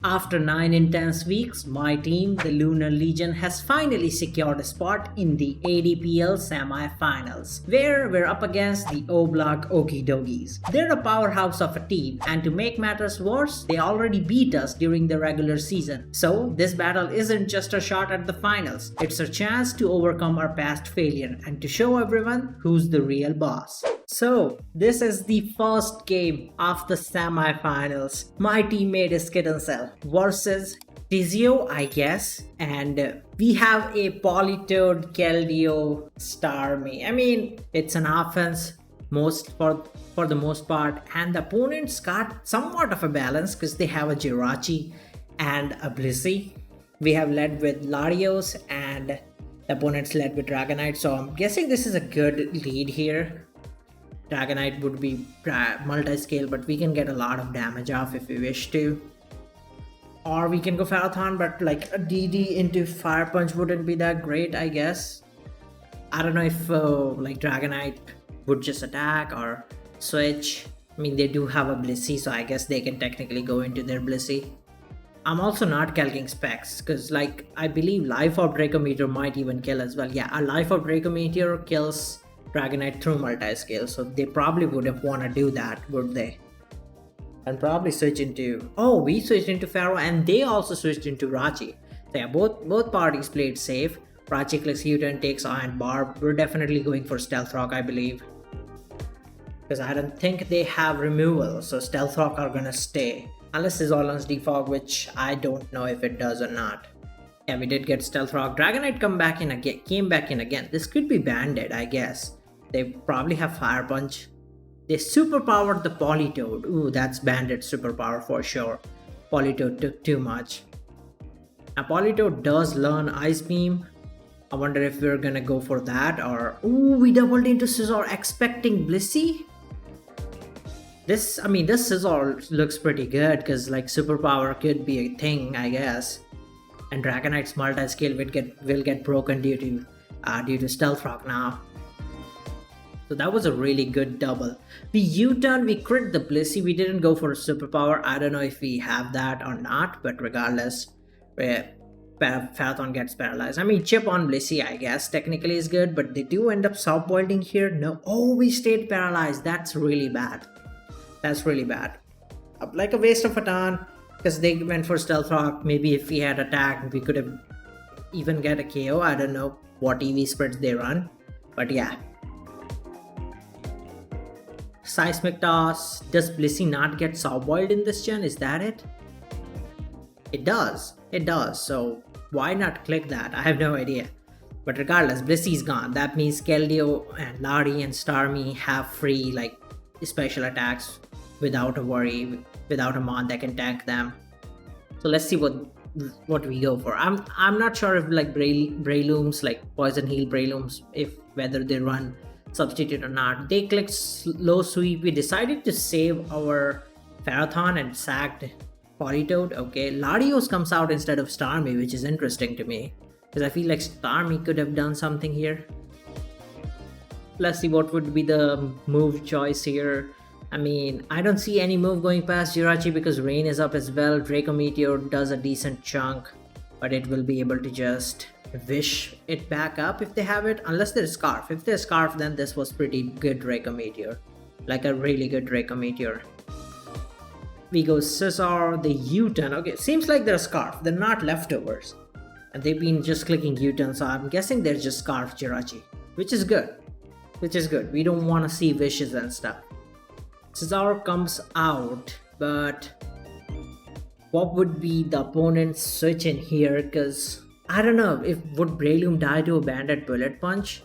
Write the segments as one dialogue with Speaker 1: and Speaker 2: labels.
Speaker 1: After 9 intense weeks, my team, the Lunar Legion, has finally secured a spot in the ADPL semi-finals, where we're up against the O-Block Okie Dogies. They're a powerhouse of a team, and to make matters worse, they already beat us during the regular season. So, this battle isn't just a shot at the finals, it's a chance to overcome our past failure and to show everyone who's the real boss. So, this is the first game of the semi-finals. My teammate is Kittencel versus Tizio, I guess, and we have a Politoed Keldeo Starmie. I mean, it's an offense for the most part, and the opponents got somewhat of a balance because they have a Xurkiyee and a Blissey. We have led with Larios and the opponents led with Dragonite, so I'm guessing this is a good lead here. Dragonite would be multi-scale, but we can get a lot of damage off if we wish to. Or we can go Marathon, but like a DD into Fire Punch wouldn't be that great, I guess. I don't know if like Dragonite would just attack or switch. I mean, they do have a Blissey, so I guess they can technically go into their Blissey. I'm also not calcing specs, because like I believe Life Orb Draco Meteor might even kill as well. Yeah, a Life Orb Draco Meteor kills Dragonite through multi-scale, so they probably wouldn't want to do that, would they? And probably switch into... Oh, we switched into Pharaoh and they also switched into Rachi. So yeah, both parties played safe. Rachi clicks U-turn, takes Iron Barb. We're definitely going for Stealth Rock, I believe. Because I don't think they have removal, so Stealth Rock are gonna stay. Unless Zolon's Defog, which I don't know if it does or not. Yeah, we did get Stealth Rock. Dragonite came back in again. This could be Banded, I guess. They probably have Fire Punch. They superpowered the Politoed. Ooh, that's Banded superpower for sure. Politoed took too much. Now Politoed does learn Ice Beam. I wonder if we're gonna go for that or... Ooh, we doubled into Scizor expecting Blissey? This Scizor looks pretty good because like superpower could be a thing, I guess. And Dragonite's multi-scale will get broken due to Stealth Rock now. So that was a really good double. We U-turn, we crit the Blissey, we didn't go for a superpower. I don't know if we have that or not, but regardless, Marathon gets paralyzed. I mean, chip on Blissey, I guess, technically is good, but they do end up soft-boiling here. No, oh, we stayed paralyzed. That's really bad. That's really bad. Like a waste of a turn, because they went for Stealth Rock. Maybe if we had attacked, we could have even get a KO. I don't know what EV spreads they run, but yeah. Seismic Toss. Does Blissey not get soft-boiled in this gen? Is that it? It does. It does. So why not click that? I have no idea. But regardless, Blissey's gone. That means Keldeo and Lari and Starmie have free like special attacks without a worry, without a mod that can tank them. So let's see what we go for. I'm not sure if like Breilooms, like Poison Heal Breilooms, if whether they run substitute or not. They clicked low sweep. We decided to save our Marathon and sacked Politoed. Okay, Larios comes out instead of Starmie, which is interesting to me because I feel like Starmie could have done something here. Let's see what would be the move choice here. I mean, I don't see any move going past Xurkiyee because Rain is up as well. Draco Meteor does a decent chunk, but it will be able to just wish it back up if they have it, unless there's Scarf. If there's Scarf, then this was pretty good Draco Meteor. Like a really good Draco Meteor. We go Scizor, the U-turn. Okay, seems like they're Scarf. They're not leftovers. And they've been just clicking U-turn, so I'm guessing they're just Scarf Xurkiyee. Which is good. Which is good. We don't want to see wishes and stuff. Scizor comes out, but what would be the opponent's switch in here? Because I don't know if would Breloom die to a Banded Bullet Punch?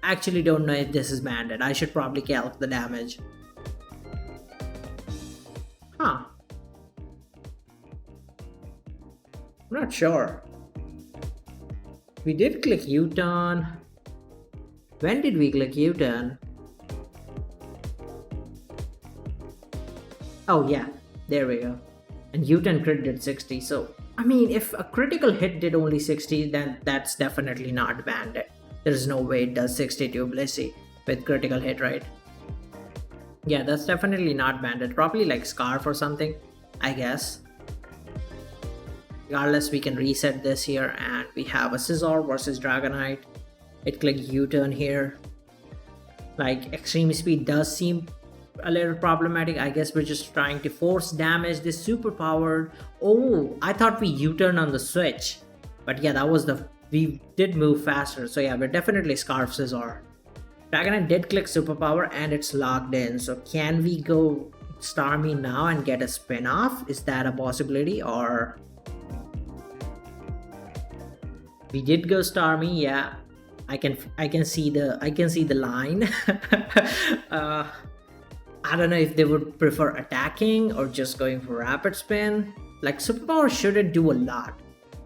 Speaker 1: I actually don't know if this is Banded. I should probably calc the damage. Huh. I'm not sure. We did click U-turn. When did we click U-turn? Oh yeah, there we go. And U-turn crit did 60, so I mean, if a critical hit did only 60, then that's definitely not Banded. There's no way it does 60 to Blissey with critical hit, right? Yeah, that's definitely not Banded. Probably like Scarf or something, I guess. Regardless, we can reset this here and we have a Scizor versus Dragonite. It click U-turn here. Like, extreme speed does seem a little problematic. I guess we're just trying to force damage this super powered. Oh, I thought we U-turn on the switch. But yeah, that was we did move faster. So yeah, we're definitely Scarf Scizor. Dragonite did click superpower and it's locked in. So can we go Starmie now and get a spin off? Is that a possibility? Or we did go Starmie, yeah. I can see the line. I don't know if they would prefer attacking or just going for rapid spin. Like, superpower shouldn't do a lot.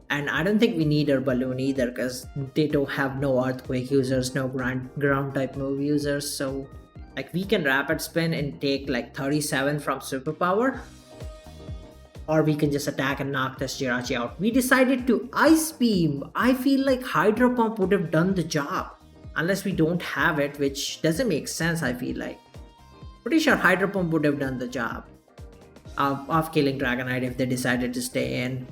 Speaker 1: And I don't think we need our balloon either because they don't have no earthquake users, no ground type move users. So like, we can rapid spin and take like 37 from superpower. Or we can just attack and knock this Jirachi out. We decided to Ice Beam. I feel like Hydro Pump would have done the job. Unless we don't have it, which doesn't make sense, I feel like. Pretty sure Hydro Pump would have done the job of killing Dragonite if they decided to stay in.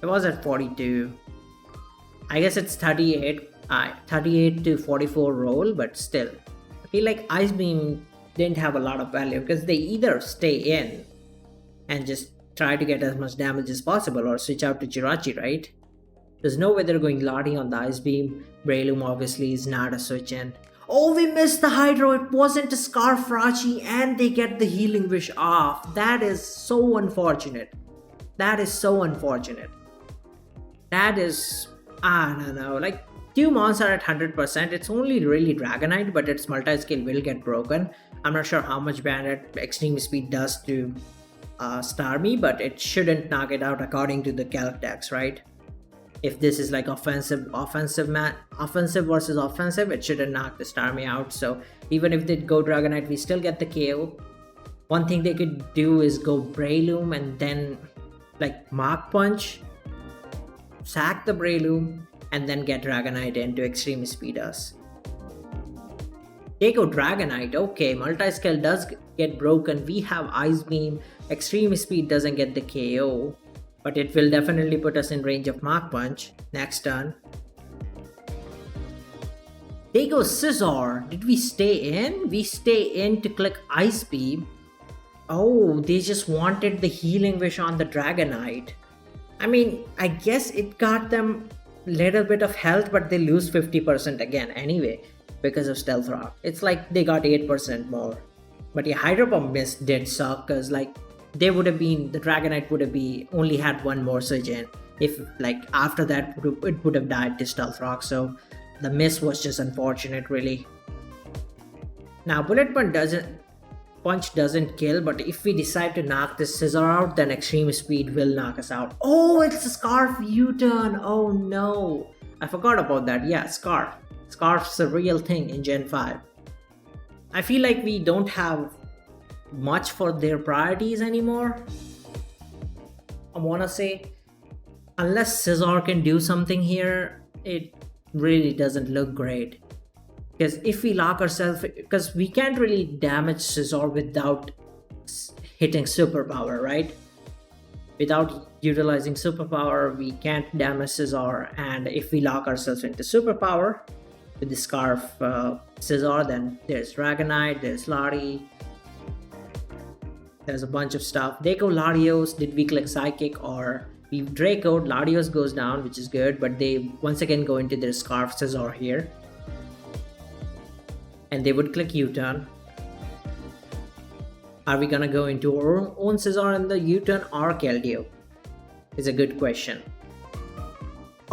Speaker 1: It was at 42. I guess it's 38 to 44 roll, but still. I feel like Ice Beam didn't have a lot of value because they either stay in and just try to get as much damage as possible or switch out to Jirachi, right? There's no way they're going Lottie on the Ice Beam. Breloom obviously is not a switch in. Oh, we missed the Hydro. It wasn't a Scarf Rachi and they get the Healing Wish off. That is so unfortunate. That is so unfortunate. That is, I don't know, like, two mons are at 100%. It's only really Dragonite, but its multi-skill will get broken. I'm not sure how much Bandit Extreme Speed does to Starmie, but it shouldn't knock it out according to the calc decks, right? If this is like offensive versus offensive, it shouldn't knock the Starmie out. So even if they go Dragonite, we still get the KO. One thing they could do is go Breloom and then like Mach Punch, sack the Breloom, and then get Dragonite into Extreme Speed us. They go Dragonite, okay, multi-skill does get broken. We have Ice Beam, Extreme Speed doesn't get the KO, but it will definitely put us in range of Mach Punch next turn. They go Scizor. Did we stay in? We stay in to click Ice Beam. Oh, they just wanted the Healing Wish on the Dragonite. I mean, I guess it got them a little bit of health, but they lose 50% again anyway because of Stealth Rock. It's like they got 8% more. But yeah, Hydro Pump miss did suck because like they would have been, the Dragonite would have only had one more Surge in. If like after that it would have died to Stealth Rock. So the miss was just unfortunate really. Now Bullet Punch doesn't kill, but if we decide to knock this Scizor out, then Extreme Speed will knock us out. Oh, it's a Scarf U-turn. Oh no, I forgot about that. Yeah, Scarf. Scarf's a real thing in Gen 5. I feel like we don't have much for their priorities anymore. I wanna say, unless Scizor can do something here, it really doesn't look great. Because if we lock ourselves, because we can't really damage Scizor without hitting superpower, right? Without utilizing superpower, we can't damage Scizor, and if we lock ourselves into superpower with the Scarf Scizor, then there's Dragonite, there's Lottie, there's a bunch of stuff. They go Latios. Did we click Psychic or we Dracoed? Latios goes down, which is good, but they once again go into their Scarf Scizor here. And they would click U-turn. Are we gonna go into our own Scizor in the U-turn or Keldeo? Is a good question.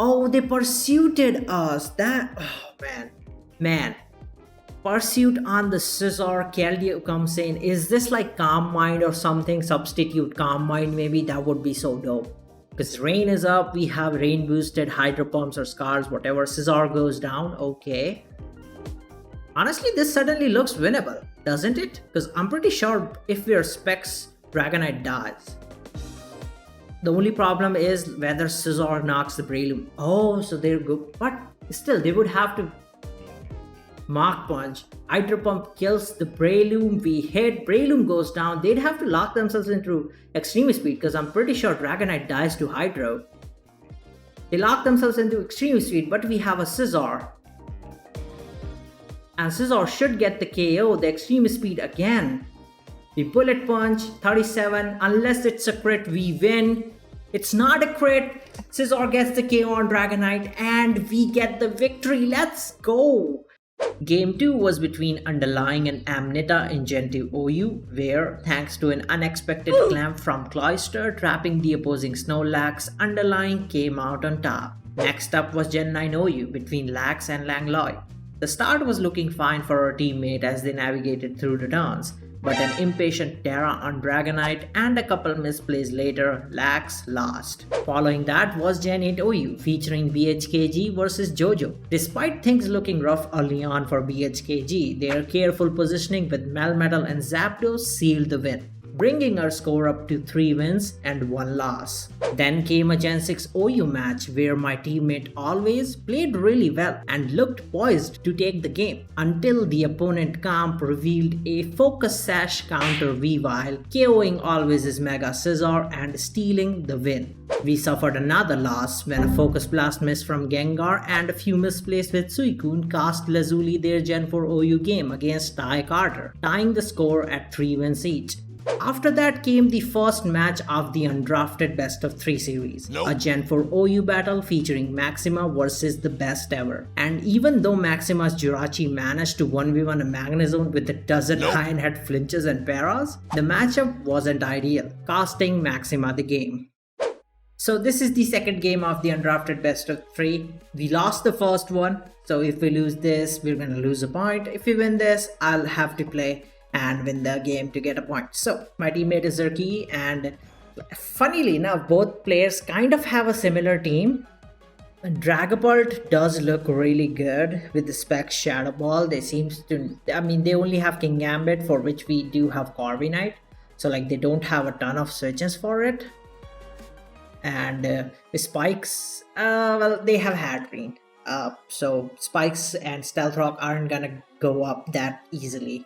Speaker 1: Oh, they pursuited us. That, oh man. Pursuit on the Scizor. Keldeo comes in. Is this like Calm Mind or something? Substitute Calm Mind maybe? That would be so dope. Because rain is up. We have rain boosted Hydro Pumps or Scars, whatever. Scizor goes down. Okay. Honestly, this suddenly looks winnable, doesn't it? Because I'm pretty sure if we're Specs, Dragonite dies. The only problem is whether Scizor knocks the Breloom. Oh, so they're good. But still, they would have to Mark Punch. Hydro Pump kills the Breloom. We hit. Breloom goes down. They'd have to lock themselves into Extreme Speed because I'm pretty sure Dragonite dies to Hydro. They lock themselves into Extreme Speed, but we have a Scizor. And Scizor should get the KO, the Extreme Speed again. We Bullet Punch, 37. Unless it's a crit, we win. It's not a crit. Scizor gets the KO on Dragonite and we get the victory. Let's go! Game 2 was between Underlying and Amnita in Gen 2 OU, where, thanks to an unexpected clamp from Cloyster trapping the opposing Snorlax, Underlying came out on top. Next up was Gen 9 OU between Lax and Langlois. The start was looking fine for our teammate as they navigated through the turns, but an impatient Terra on Dragonite and a couple misplays later, Lax lost. Following that was Gen 8 OU featuring BHKG versus Jojo. Despite things looking rough early on for BHKG, their careful positioning with Melmetal and Zapdos sealed the win, bringing our score up to 3 wins and 1 loss. Then came a Gen 6 OU match where my teammate Always played really well and looked poised to take the game until the opponent Camp revealed a Focus Sash counter Weavile, KOing Always' Mega Scizor and stealing the win. We suffered another loss when a Focus Blast miss from Gengar and a few misplays with Suicune cost Lazuli their Gen 4 OU game against Ty Carter, tying the score at 3 wins each. After that came the first match of the undrafted best of 3 series, a Gen 4 OU battle featuring Maxima versus the best ever. And even though Maxima's Jirachi managed to 1v1 a Magnezone with a dozen Iron Head flinches and paras, the matchup wasn't ideal, costing Maxima the game. So this is the second game of the undrafted best of 3. We lost the first one, so if we lose this, we're gonna lose a point. If we win this, I'll have to play and win the game to get a point. So my teammate is Xurkiyee, and funnily enough, both players kind of have a similar team. Dragapult does look really good with the Specs Shadow Ball. They they only have King Gambit, for which we do have Corviknight, so like they don't have a ton of switches for it. And Spikes, well, they have Hadreen, so Spikes and Stealth Rock aren't gonna go up that easily.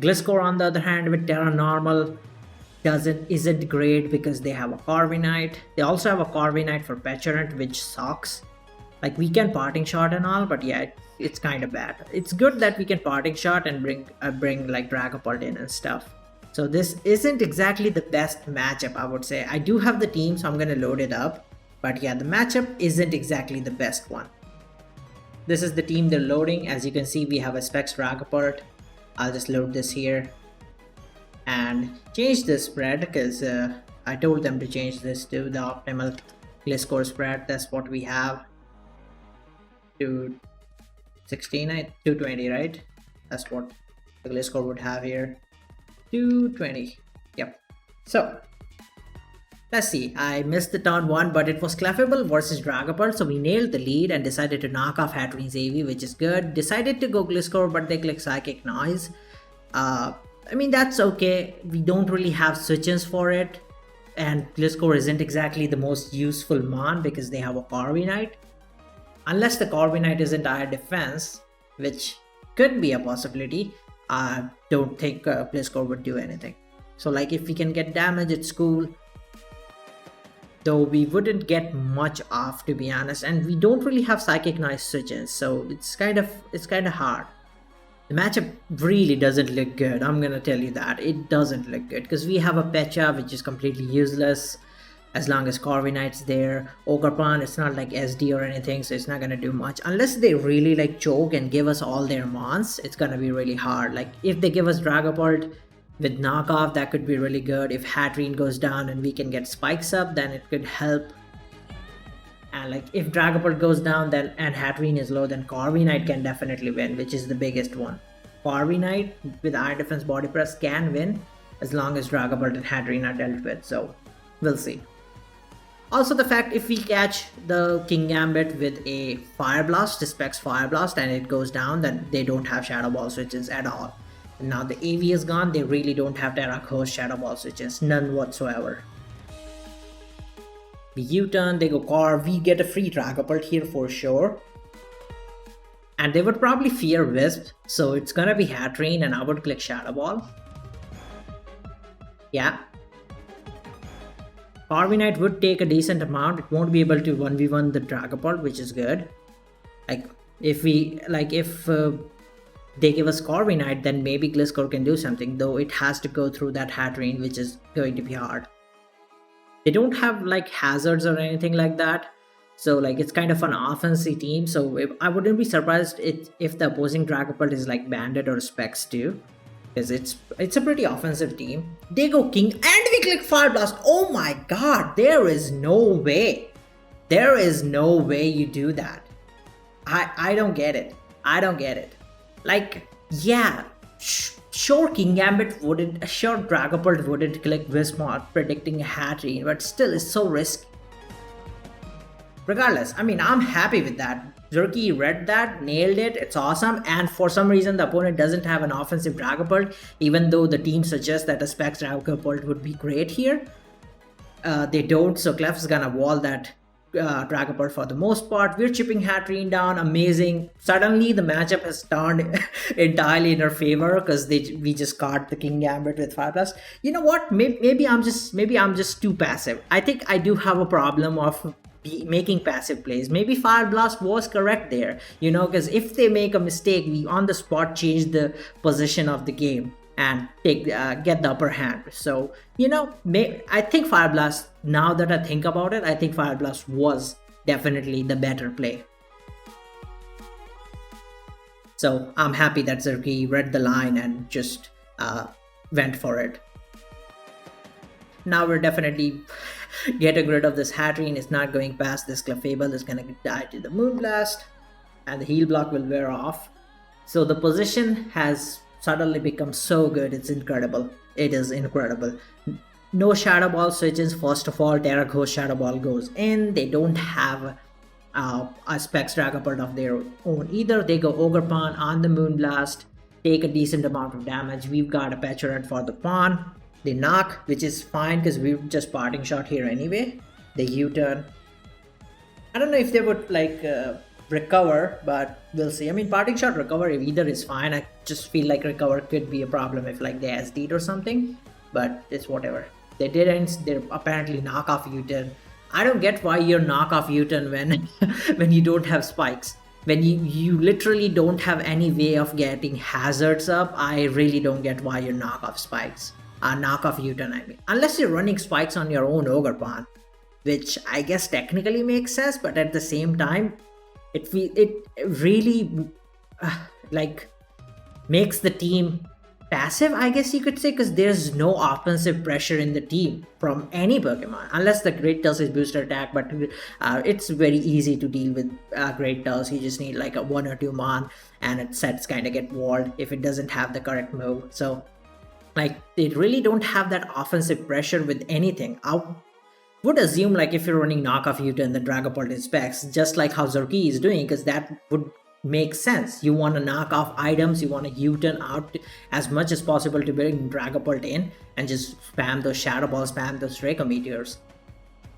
Speaker 1: Gliscor on the other hand with Terra Normal isn't great because they have a Corviknight. They also have a Corviknight for Petulant, which sucks. Like, we can Parting Shot and all, but yeah, it's kind of bad. It's good that we can Parting Shot and bring like Dragapult in and stuff. So this isn't exactly the best matchup, I would say. I do have the team, so I'm gonna load it up. But yeah, the matchup isn't exactly the best one. This is the team they're loading. As you can see, we have a Specs Dragapult. I'll just load this here and change the spread because I told them to change this to the optimal Gliscor spread. That's what we have. 220, right? That's what the Gliscor would have here. 220. Yep. So let's see. I missed the turn 1, but it was Clefable versus Dragapult, so we nailed the lead and decided to knock off Hattereen's AV, which is good. Decided to go Gliscor, but they click Psychic Noise. I mean, that's okay. We don't really have switches for it, and Gliscor isn't exactly the most useful mon because they have a Corviknight. Unless the Corviknight isn't higher defense, which could be a possibility, I don't think Gliscor would do anything. So like, if we can get damage, it's cool. Though we wouldn't get much off, to be honest, and we don't really have Psychic Noise switches, so it's kind of hard. The matchup really doesn't look good, I'm gonna tell you that. It doesn't look good, because we have a Pecha, which is completely useless as long as Corviknight's there. Ogerpon, it's not like SD or anything, so it's not gonna do much. Unless they really like choke and give us all their mons, it's gonna be really hard. Like, if they give us Dragapult with knockoff, that could be really good. If Hatterene goes down and we can get Spikes up, then it could help. And like, if Dragapult goes down then and Hatterene is low, then Corviknight can definitely win, which is the biggest one. Corviknight with Iron Defense Body Press can win as long as Dragapult and Hatterene are dealt with, so we'll see. Also, the fact if we catch the King Gambit with a Fire Blast, the Specs Fire Blast, and it goes down, then they don't have Shadow Ball switches at all. Now the AV is gone, they really don't have Terra Ghost Shadow Ball switches, none whatsoever. We U-turn, they go Car, we get a free Dragapult here for sure. And they would probably fear Wisp, so it's gonna be Hatterene and I would click Shadow Ball. Yeah. Corviknight would take a decent amount. It won't be able to 1v1 the Dragapult, which is good. Like if they give us Corviknight, then maybe Gliscor can do something, though it has to go through that Hatterene, which is going to be hard. They don't have like hazards or anything like that, so like it's kind of an offensive team. So I wouldn't be surprised if the opposing Dragapult is like Bandit or Specs too, because it's a pretty offensive team. They go King and we click Fire Blast. Oh my god, there is no way. There is no way you do that. I don't get it. I don't get it. Like, yeah, sure Kingambit wouldn't, sure Dragapult wouldn't click Wismod predicting a Hatterene, but still it's so risky. Regardless, I mean, I'm happy with that. Xurkiyee read that, nailed it, it's awesome, and for some reason the opponent doesn't have an offensive Dragapult, even though the team suggests that a Specs Dragapult would be great here. They don't, so Clef's gonna wall that Dragapult for the most part. We're chipping Hatterene down, amazing. Suddenly the matchup has turned entirely in our favor because we just caught the Kingambit with Fire Blast. You know what? Maybe I'm just too passive. I think I do have a problem of making passive plays. Maybe Fire Blast was correct there, you know, because if they make a mistake, we on the spot change the position of the game and get the upper hand. So, you know, I think Fire Blast, now that I think about it, I think Fire Blast was definitely the better play. So I'm happy that Xurkiyee read the line and just went for it. Now we're definitely getting rid of this Hatterene. It's not going past this Clefable. It's gonna die to the Moonblast, and the heal block will wear off. So the position has suddenly become so good, it's incredible. It is incredible. No Shadow Ball switches. First of all, Terra Ghost Shadow Ball goes in. They don't have a Specs Dragapult of their own either. They go Ogerpon on the Moonblast, take a decent amount of damage. We've got a Petulant for the pawn. They knock, which is fine because we're just parting shot here anyway. They U-turn. I don't know if they would like recover, but we'll see. I mean, parting shot, recover, either is fine. I just feel like recover could be a problem if like they SD'd or something, but it's whatever. They didn't. They're apparently knock off U-turn. I don't get why you're knock off U-turn when when you don't have spikes. When you literally don't have any way of getting hazards up. I really don't get why you're knock off spikes. Knock off U-turn, I mean. Unless you're running spikes on your own Ogerpon, which I guess technically makes sense, but at the same time, it really like makes the team passive, I guess you could say, because there's no offensive pressure in the team from any Pokemon, unless the Great Tusk is booster attack, but it's very easy to deal with Great Tusk. You just need like a 1 or 2 Mon, and its sets kind of get walled if it doesn't have the correct move. So like they really don't have that offensive pressure with anything. I would assume like if you're running knockoff U-turn, the Dragapult is Specs, just like how Xurkiyee is doing, because that would make sense. You want to knock off items, you want to U-turn out as much as possible to bring Dragapult in and just spam those Shadow Balls, spam those Draco Meteors.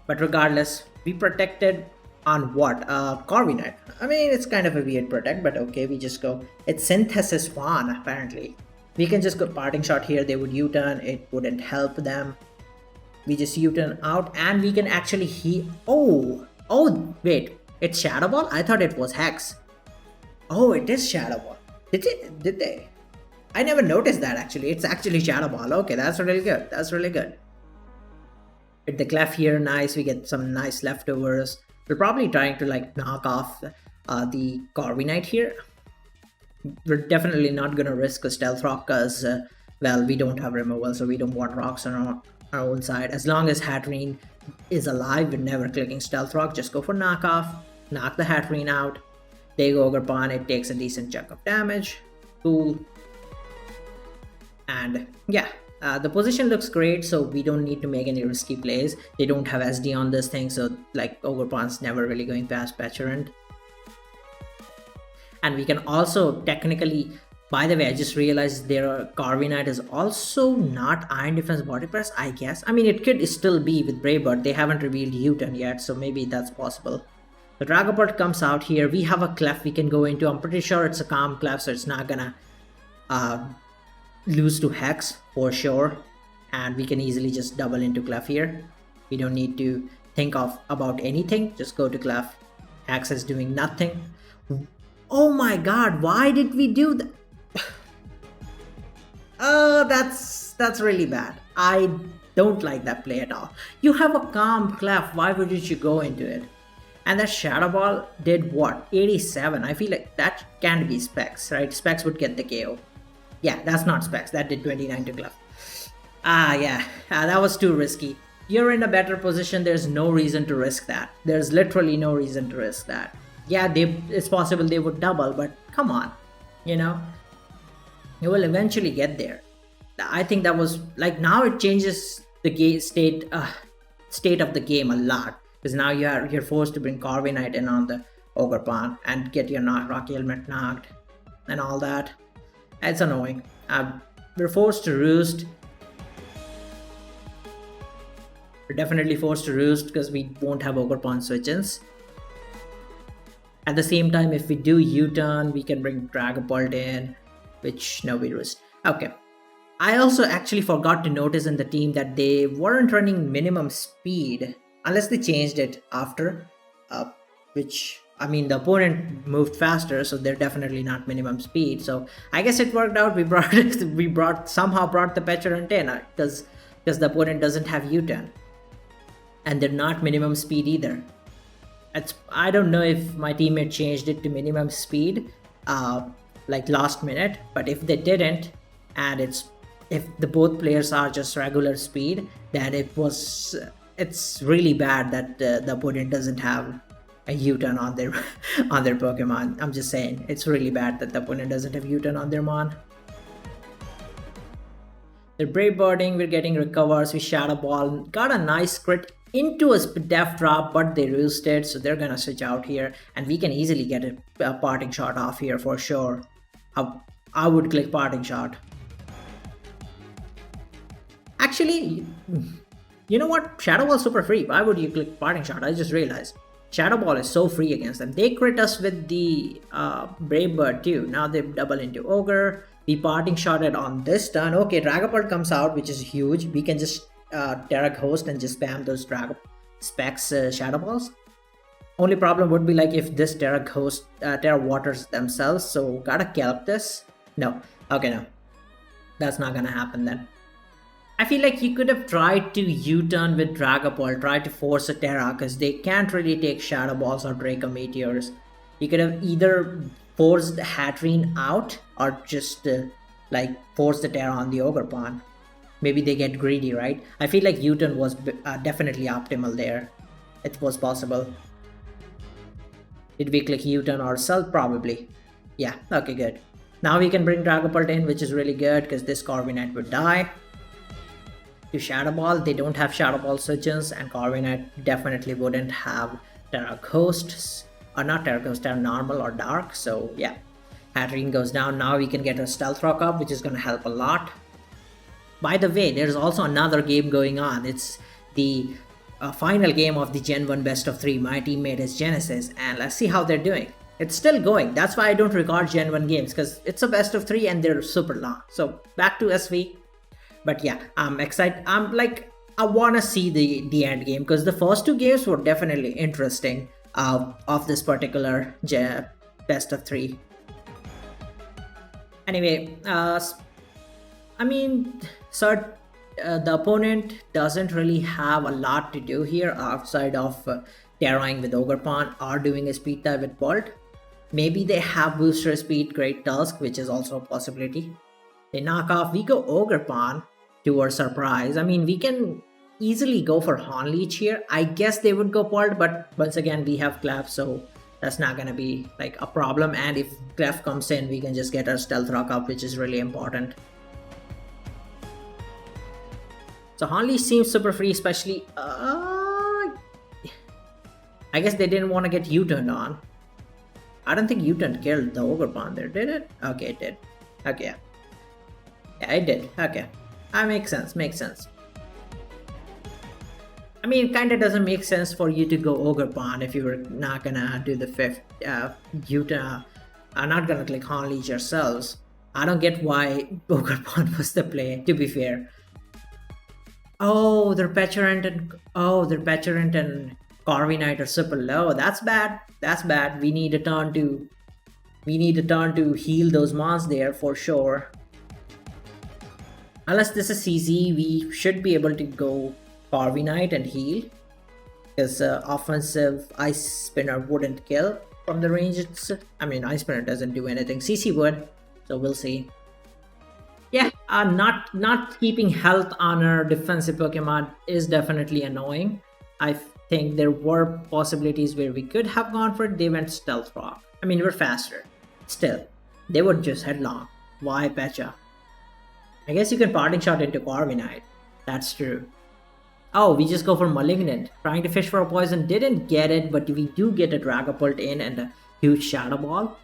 Speaker 1: But regardless, we protected on what? Corviknight. I mean, it's kind of a weird protect, but okay, we just go. It's Synthesis Fawn, apparently. We can just go parting shot here. They would U-turn, it wouldn't help them. We just U-turn out and we can actually heal. Oh, wait, it's Shadow Ball? I thought it was Hex. Oh, it is Shadow Ball. Did they? I never noticed that actually. It's actually Shadow Ball. Okay, that's really good. That's really good. With the Clef here, nice. We get some nice leftovers. We're probably trying to like knock off the Corviknight here. We're definitely not going to risk a Stealth Rock because, well, we don't have removal, so we don't want rocks on our own side. As long as Hatterene is alive, we're never clicking Stealth Rock. Just go for knockoff, knock the Hatterene out. They go Ogerpon, it takes a decent chunk of damage. Cool. And yeah, the position looks great, so we don't need to make any risky plays. They don't have SD on this thing, so like Ogerpon's never really going past Petulant. And we can also technically, by the way, I just realized their Corviknight is also not Iron Defense Body Press, I guess. I mean, it could still be with Brave Bird. They haven't revealed U-turn yet, so maybe that's possible. The Dragapult comes out here. We have a Clef we can go into. I'm pretty sure it's a Calm Clef, so it's not gonna lose to Hex for sure. And we can easily just double into Clef here. We don't need to think about anything. Just go to Clef. Hex is doing nothing. Oh my god, why did we do that? That's really bad. I don't like that play at all. You have a Calm Clef, why wouldn't you go into it? And that Shadow Ball did what? 87. I feel like that can't be Specs, right? Specs would get the KO. Yeah, that's not Specs. That did 29 to Clef. Yeah. That was too risky. You're in a better position. There's no reason to risk that. There's literally no reason to risk that. Yeah, it's possible they would double, but come on. You know? You will eventually get there. I think that was like, now it changes the state of the game a lot, because now you're forced to bring Corviknight in on the Ogerpon and get your Rocky Helmet knocked and all that. It's annoying. We're forced to roost. We're definitely forced to roost because we won't have Ogerpon switch-ins. At the same time, if we do U-turn, we can bring Dragapult in, which no, we roost. Okay. I also actually forgot to notice in the team that they weren't running minimum speed unless they changed it after, which, I mean, the opponent moved faster, so they're definitely not minimum speed. So I guess it worked out. We somehow brought the Pecharunt in because the opponent doesn't have U-turn, and they're not minimum speed either. I don't know if my teammate changed it to minimum speed like last minute, but if they didn't, and if the both players are just regular speed, then it's really bad that the opponent doesn't have a U-turn on their Pokemon. I'm just saying, it's really bad that the opponent doesn't have U-turn on their Mon. They're Brave Birding, we're getting recovers, we Shadow Ball, got a nice crit into a Def Drop, but they roosted, so they're gonna switch out here, and we can easily get a Parting Shot off here for sure. I would click Parting Shot. Actually, you know what? Shadow Ball is super free. Why would you click Parting Shot? I just realized. Shadow Ball is so free against them. They crit us with the Brave Bird too. Now they double into Ogre. We Parting Shotted on this turn. Okay, Dragapult comes out, which is huge. We can just Terra Ghost and just spam those Specs Shadow Balls. Only problem would be like if this Terra Waters themselves. So gotta kelp this. No. Okay, no. That's not gonna happen then. I feel like you could have tried to U-turn with Dragapult, try to force a Terra, because they can't really take Shadow Balls or Draco Meteors. You could have either forced Hatterene out or just like force the Terra on the Ogerpon. Maybe they get greedy, right? I feel like U-turn was definitely optimal there. It was possible. Did we click U-turn ourselves? Probably. Yeah, okay, good. Now we can bring Dragapult in, which is really good because this Corviknight would die. To Shadow Ball, they don't have Shadow Ball switches, and Corviknight definitely wouldn't have Terra Ghosts, or not Terra Ghost, Terra Normal or Dark, so yeah. Hatterene goes down. Now we can get a Stealth Rock up, which is going to help a lot. By the way, there's also another game going on. It's the final game of the Gen 1 Best of 3. My teammate is Genesis, and let's see how they're doing. It's still going. That's why I don't record Gen 1 games, because it's a Best of 3 and they're super long. So back to SV. But yeah, I'm excited. I want to see the end game, because the first two games were definitely interesting of this particular Best of 3. Anyway, I mean, Sir, the opponent doesn't really have a lot to do here outside of terroring with Ogerpon or doing a speed dive with Bolt. Maybe they have booster speed, Great Tusk, which is also a possibility. They knock off, we go Ogerpon to our surprise. I mean, we can easily go for Hornleech here. I guess they would go Bolt, but once again, we have Clef, so that's not gonna be like a problem. And if Clef comes in, we can just get our Stealth Rock up, which is really important. So Hornleech seems super free, especially I guess they didn't want to get U-turned on. I don't think U-turn killed the Ogerpon there, did it? Okay, it did. Okay, yeah, it did. Okay, that makes sense, makes sense. I mean, it kind of doesn't make sense for you to go Ogre Pawn if you were not gonna do the fifth. You are not gonna click Unleash yourselves. I don't get why Ogre Pawn was the play, to be fair. Oh, they're petulant and Corviknight are super low. That's bad. That's bad. We need a turn to heal those mons there for sure. Unless this is CZ, we should be able to go Corviknight and heal. Because offensive Ice Spinner wouldn't kill from the range. I mean, Ice Spinner doesn't do anything. CC would, so we'll see. Yeah, not keeping health on our defensive Pokemon is definitely annoying. I think there were possibilities where we could have gone for it. They went Stealth Rock. I mean, we're faster. Still, they would just headlong. Why Pecha? I guess you can Parting Shot into Corviknight. That's true. Oh, we just go for Malignant. Trying to fish for a poison. Didn't get it, but we do get a Dragapult in and a huge Shadow Ball,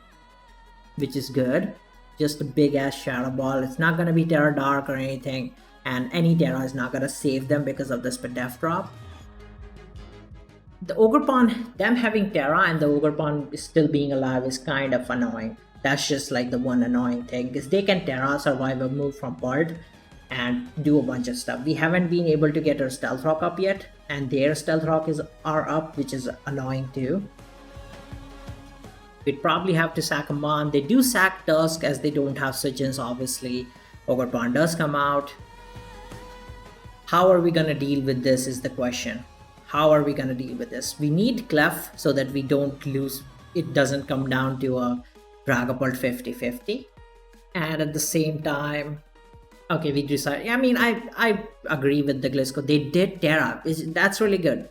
Speaker 1: which is good. Just a big ass Shadow Ball. It's not gonna be Terra Dark or anything, and any Terra is not gonna save them because of the Spadef drop. The Ogre Pawn, them having Terra and the Ogre Pawn still being alive is kind of annoying. That's just like the one annoying thing, because they can Terra, survive a move from Pult, and do a bunch of stuff. We haven't been able to get our Stealth Rock up yet, and their Stealth Rock are up, which is annoying too. We'd probably have to sack a Mon. They do sack Dusk as they don't have Switchins, obviously. Ogre Pawn does come out. How are we gonna deal with this is the question. How are we gonna deal with this? We need Clef so that we don't lose. It doesn't come down to a Dragapult 50-50. And at the same time, okay, we decide. I mean, I agree with the Glisco. They did Terra. That's really good.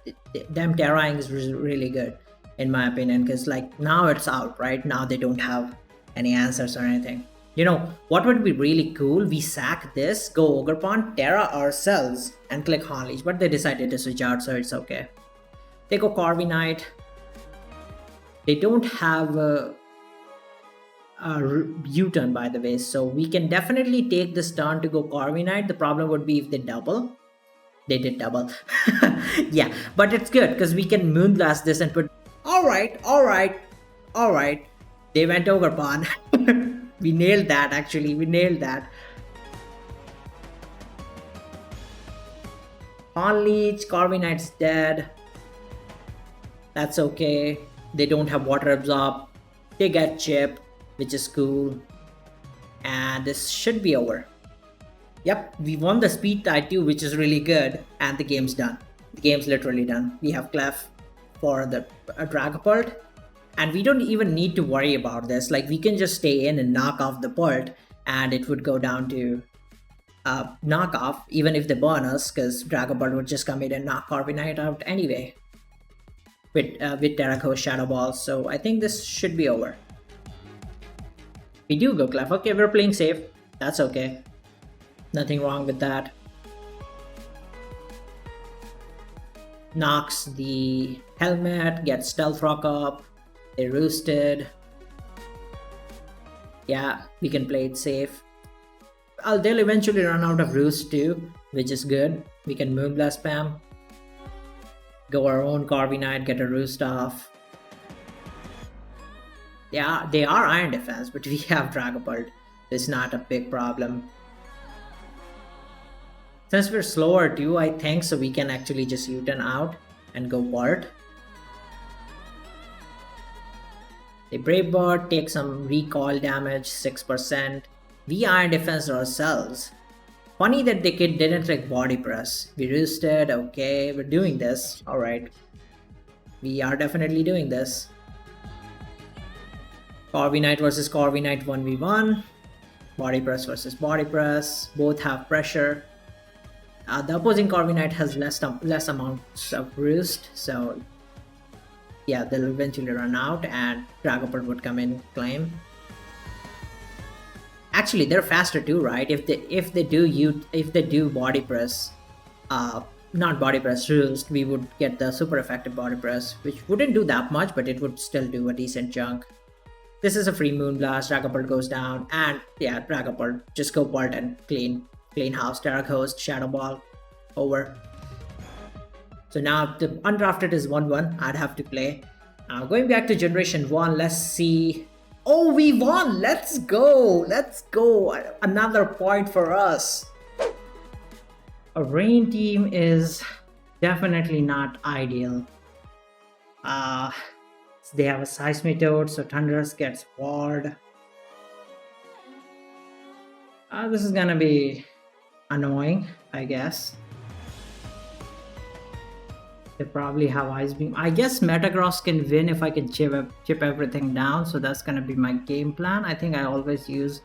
Speaker 1: Them Terraing is really good, in my opinion, because like now it's out, right? Now they don't have any answers or anything. You know, what would be really cool? We sack this, go Ogre Pawn, Terra ourselves, and click Unleash. But they decided to switch out, so it's okay. They go Corviknight. They don't have a U-turn, by the way, so we can definitely take this turn to go Corviknight. The problem would be if they double. They did double. Yeah, but it's good because we can Moonblast this and put. Alright. They went Ogre Pawn. We nailed that, actually. We nailed that. Unleash, Corviknight's dead. That's okay. They don't have Water Absorb. They get Chip, which is cool. And this should be over. Yep, we won the Speed tie too, which is really good. And the game's done. The game's literally done. We have Clef for the Dragapult. And we don't even need to worry about this. Like, we can just stay in and knock off the Pult. And it would go down to knockoff, even if they burn us. Because Dragapult would just come in and knock Corviknight out anyway. With Terraco's Shadow Ball. So I think this should be over. We do go Clef. Okay, we're playing safe. That's okay. Nothing wrong with that. Knocks the helmet, gets Stealth Rock up. They roosted. Yeah, we can play it safe. They'll eventually run out of roost too, which is good. We can Moonblast spam. Go our own Corviknight, get a roost off. Yeah, they are Iron Defense, but we have Dragapult. It's not a big problem. Since we're slower too, I think, so we can actually just U-turn out and go Pult. They Brave Bird, take some recoil damage, 6%. We Iron Defense ourselves. Funny that the kid didn't like Body Press. We roosted, okay, we're doing this. Alright. We are definitely doing this. Corviknight versus Corviknight 1v1. Body Press versus Body Press. Both have pressure. The opposing Corviknight has less amounts of roost, so yeah, they'll eventually run out and Dragapult would come in claim. Actually, they're faster too, right? If they do Body Press, not Body Press roost, we would get the super effective Body Press, which wouldn't do that much, but it would still do a decent chunk. This is a free Moonblast. Dragapult goes down, and yeah, Dragapult just go Pult and clean house. Terra Ghost, Shadow Ball, over. So now the undrafted is 1-1. I'd have to play. Going back to Generation 1, let's see. Oh, we won! Let's go! Let's go! Another point for us. A rain team is definitely not ideal. They have a Seismitoad, so Thundurus gets walled. This is gonna be annoying, I guess. They probably have Ice Beam. I guess Metagross can win if I can chip everything down, so that's gonna be my game plan. I think I always use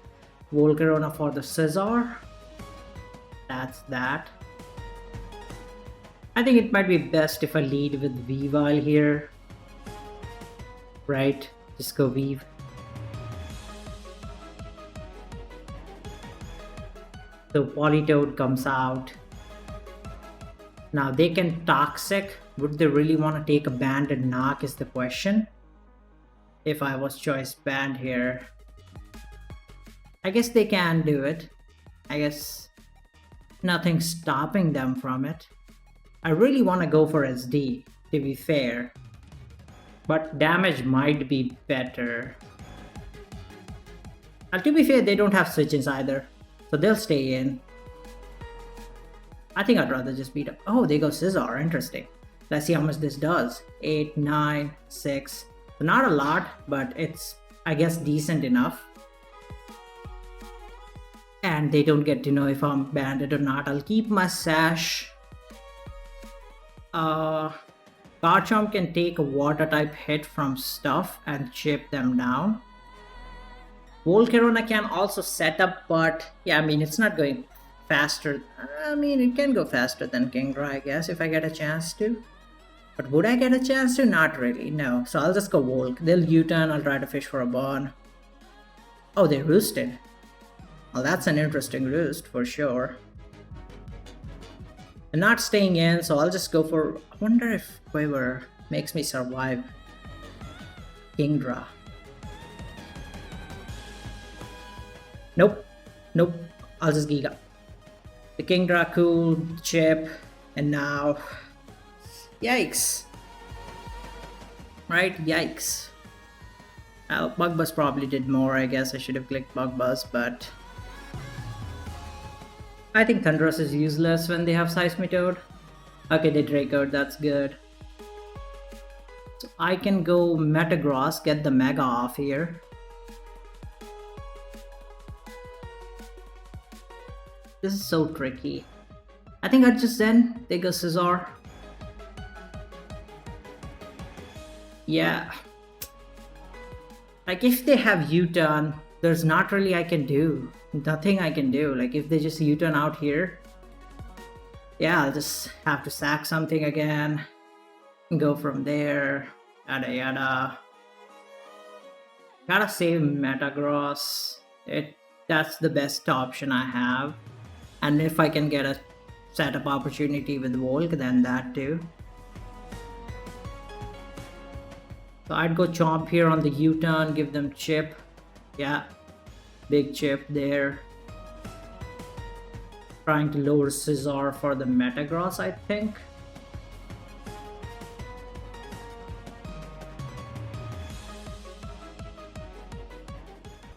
Speaker 1: Volcarona for the Scizor. That's that. I think it might be best if I lead with Weavile here. Right? Just go Weave. So Politoed comes out. Now they can Toxic. Would they really want to take a Band and Knock is the question. If I was choice banned here. I guess they can do it. I guess nothing's stopping them from it. I really want to go for SD, to be fair. But damage might be better. To be fair, they don't have switches either. So they'll stay in. I think I'd rather just beat up. Oh, they go Scizor. Interesting. Let's see how much this does. 8, 9, 6. So not a lot, but it's, I guess, decent enough. And they don't get to know if I'm banded or not. I'll keep my Sash. Garchomp can take a water type hit from stuff and chip them down. Volcarona can also set up, but yeah, I mean, it's not going faster. I mean, it can go faster than Kingdra, I guess, if I get a chance to. But would I get a chance to? Not really, no. So I'll just go Volk. They'll U-turn, I'll try to fish for a bone. Oh, they roosted. Well, that's an interesting roost for sure. They're not staying in, so I'll just go for... I wonder if Quiver makes me survive Kingdra. Nope. Nope. I'll just Giga. The Kingdra, cool, chip, and now... Yikes. Right? Yikes. Bug Buzz probably did more, I guess. I should have clicked Bug Buzz, but... I think Thundurus is useless when they have Seismitoad. Okay, they Dracoed, that's good. So I can go Metagross, get the Mega off here. This is so tricky. I think I'd just then take a Scizor. Yeah. Like if they have U-turn, there's not really I can do. Nothing I can do. Like if they just U-turn out here, yeah, I'll just have to sack something again and go from there. Yada yada. Gotta save Metagross. That's the best option I have. And if I can get a setup opportunity with Volk, then that too. So I'd go Chomp here on the U-turn, give them chip. Yeah. Big chip there. Trying to lower Scizor for the Metagross, I think.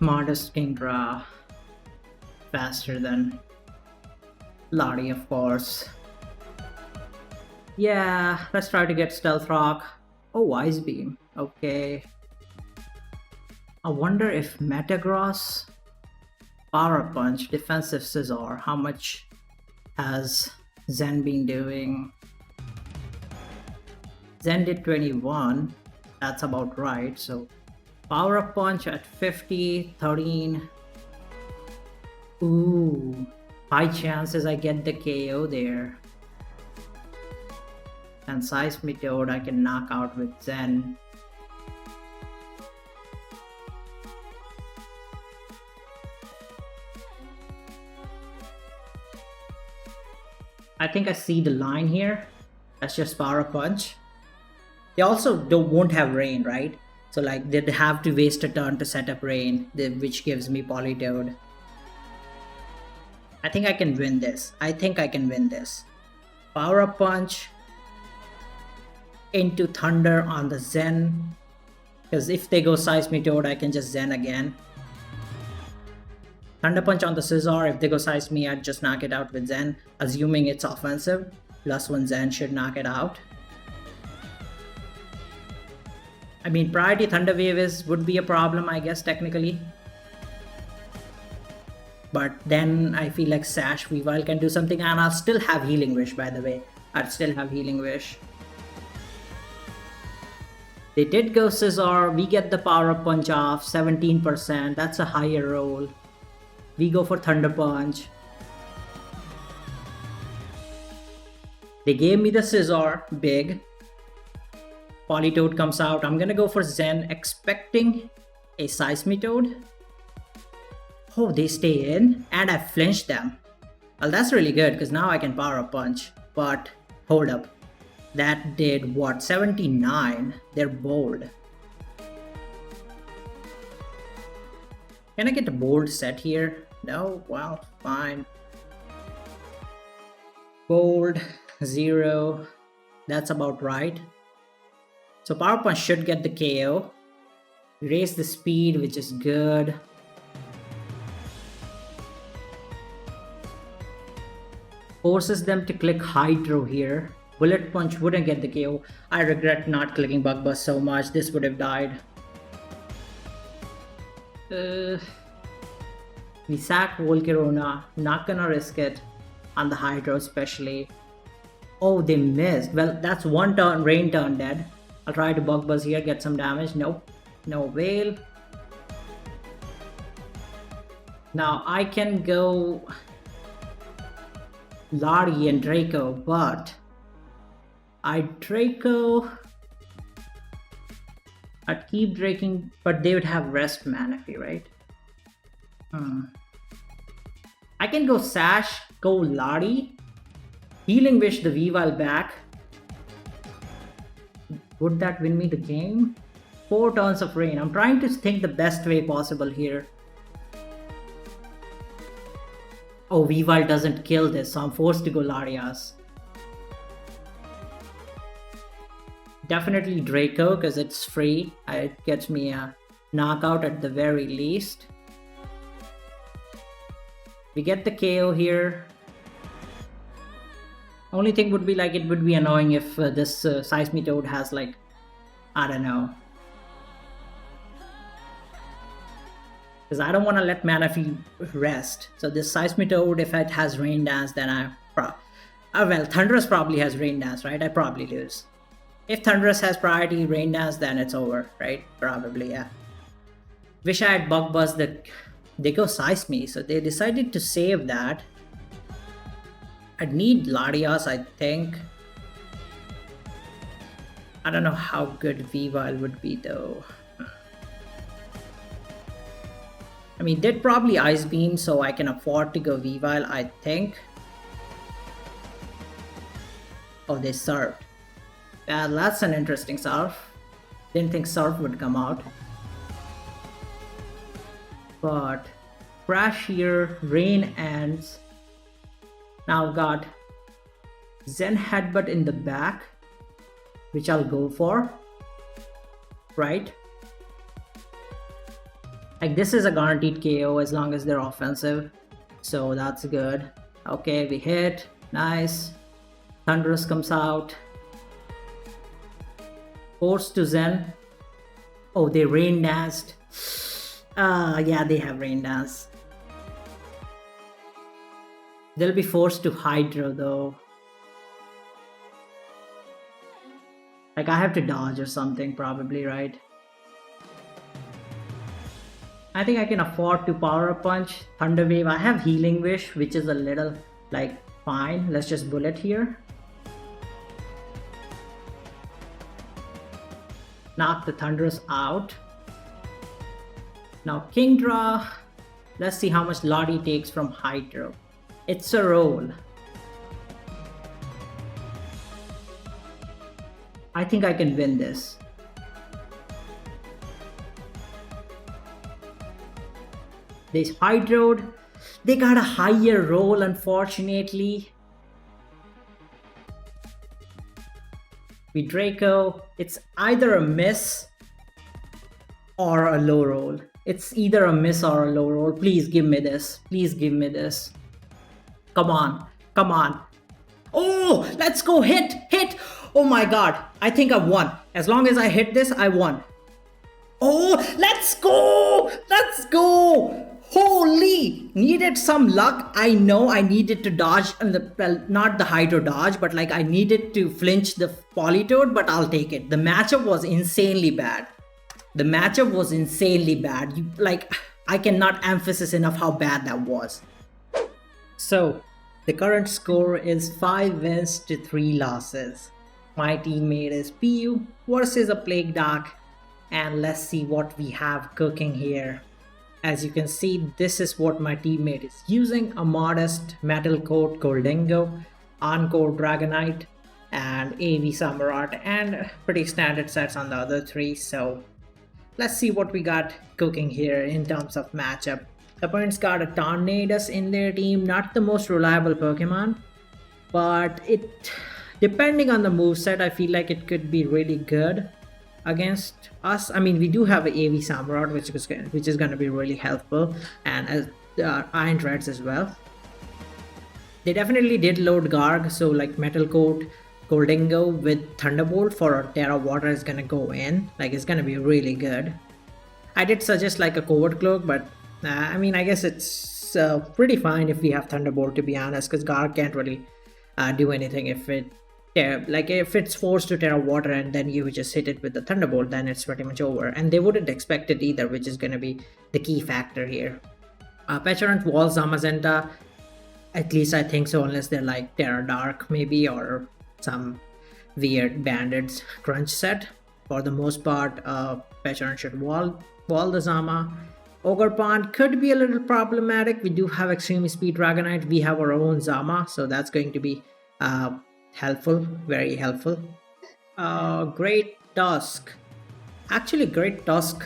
Speaker 1: Modest Kingdra. Faster than Lottie, of course. Yeah, let's try to get Stealth Rock. Oh, Ice Beam. Okay. I wonder if Metagross... Power Punch, defensive Scizor. How much has Zen been doing? Zen did 21. That's about right. So Power Punch at 50, 13. Ooh, high chances I get the KO there. And Seismitoad I can knock out with Zen. I think I see the line here. That's just Power Punch. They also won't have Rain, right? So like they'd have to waste a turn to set up Rain, which gives me Politoad. I think I can win this. I think I can win this. Power Punch. into Thunder on the Zen. Because if they go Seismitoad, I can just Zen again. Thunder Punch on the Scizor. If they go Seisme, I'd just knock it out with Zen. Assuming it's offensive. +1 Zen should knock it out. I mean, priority Thunder Wave would be a problem, I guess, technically. But then I feel like Sash Weavile can do something, and I'll still have Healing Wish, by the way. I'd still have Healing Wish. They did go Scizor. We get the Power Up Punch off, 17%. That's a higher roll. We go for Thunder Punch. They gave me the Scizor, big. Politoad comes out. I'm gonna go for Zen, expecting a Seismitoad. Oh, they stay in, and I flinched them. Well, that's really good, because now I can Power Up Punch. But, hold up. That did what? 79? They're bold. Can I get a bold set here? No? Well, fine. Bold, 0. That's about right. So Power Punch should get the KO. Raise the speed, which is good. Forces them to click Hydro here. Bullet Punch wouldn't get the KO. I regret not clicking Bug Buzz so much. This would have died. We sack Volcarona. Not gonna risk it. On the Hydro especially. Oh, they missed. Well, that's one turn, rain turn dead. I'll try to Bug Buzz here, get some damage. Nope. No avail. Now I can go Lari and Draco, but I'd keep Draking, but they would have Rest Manaphy, right? I can go Sash, go Lari, Healing Wish the Weavile back. Would that win me the game? 4 turns of rain. I'm trying to think the best way possible here. Oh, Weavile doesn't kill this, so I'm forced to go Larias. Definitely Draco, because it's free. It gets me a knockout at the very least. We get the KO here. Only thing would be like, it would be annoying if this Seismitoad has like, I don't know. Because I don't want to let Manaphy rest. So this Seismitoad, if it has Rain Dance, then well, Thundurus probably has Rain Dance, right? I probably lose. If Thundurus has priority Rain Dance, then it's over, right? Probably, yeah. Wish I had Bug Buzz. They go Seisme, so they decided to save that. I'd need Larias, I think. I don't know how good Weavile would be though. I mean, they'd probably Ice Beam, so I can afford to go Weavile, I think. Oh, they Surfed. Yeah, that's an interesting Surf. Didn't think Surf would come out. But Crash here, Rain ends. Now I've got Zen Headbutt in the back, which I'll go for. Right? Like, this is a guaranteed KO as long as they're offensive. So that's good. Okay, we hit. Nice. Thundurus comes out. Force to Zen. Oh, they Rain Danced. Yeah, they have Rain Dance. They'll be forced to Hydro though. Like, I have to dodge or something probably, right? I think I can afford to Power Up Punch. Thunder Wave. I have Healing Wish, which is a little like fine. Let's just Bullet here. Knock the Thundurus out. Now Kingdra. Let's see how much Lottie takes from Hydro. It's a roll. I think I can win this. They Hydroed. They got a higher roll, unfortunately. We Draco. It's either a miss or a low roll. It's either a miss or a low roll. Please give me this. Please give me this. Come on. Come on. Oh, let's go. Hit. Hit. Oh my god. I think I won. As long as I hit this, I won. Oh, let's go. Let's go. Holy, needed some luck. I know I needed to dodge, well, not the hydro dodge, but like I needed to flinch the Politoed, but I'll take it. The matchup was insanely bad. The matchup was insanely bad. I cannot emphasize enough how bad that was. So, the current score is 5 wins to 3 losses. My teammate is Piyu versus a Plague Dark, and let's see what we have cooking here. As you can see, this is what my teammate is using: a modest Metal Coat Goldengo, Encore Dragonite, and AV Samurott, and pretty standard sets on the other 3. So let's see what we got cooking here in terms of matchup. The opponent's got a Tornadus in their team, not the most reliable Pokemon, but it, depending on the moveset, I feel like it could be really good against us. I mean, we do have an AV Samurott, which is going to be really helpful, and as Iron Treads as well. They definitely did load Garg, so like Metal Coat Goldengo with Thunderbolt for Terra Water is going to go in. Like, it's going to be really good. I did suggest like a Covert Cloak, but I mean, I guess it's pretty fine if we have Thunderbolt, to be honest, because Garg can't really do anything if it if it's forced to Terra Water and then you just hit it with the Thunderbolt, then it's pretty much over. And they wouldn't expect it either, which is going to be the key factor here. Petulant Walls Zamazenta, at least I think so, unless they're like Terra Dark maybe, or some weird Bandits Crunch set. For the most part, Petulant should wall the Zama. Ogre Pond could be a little problematic. We do have Extreme Speed Dragonite, we have our own Zama, so that's going to be helpful, very helpful. Great Tusk. Actually, Great Tusk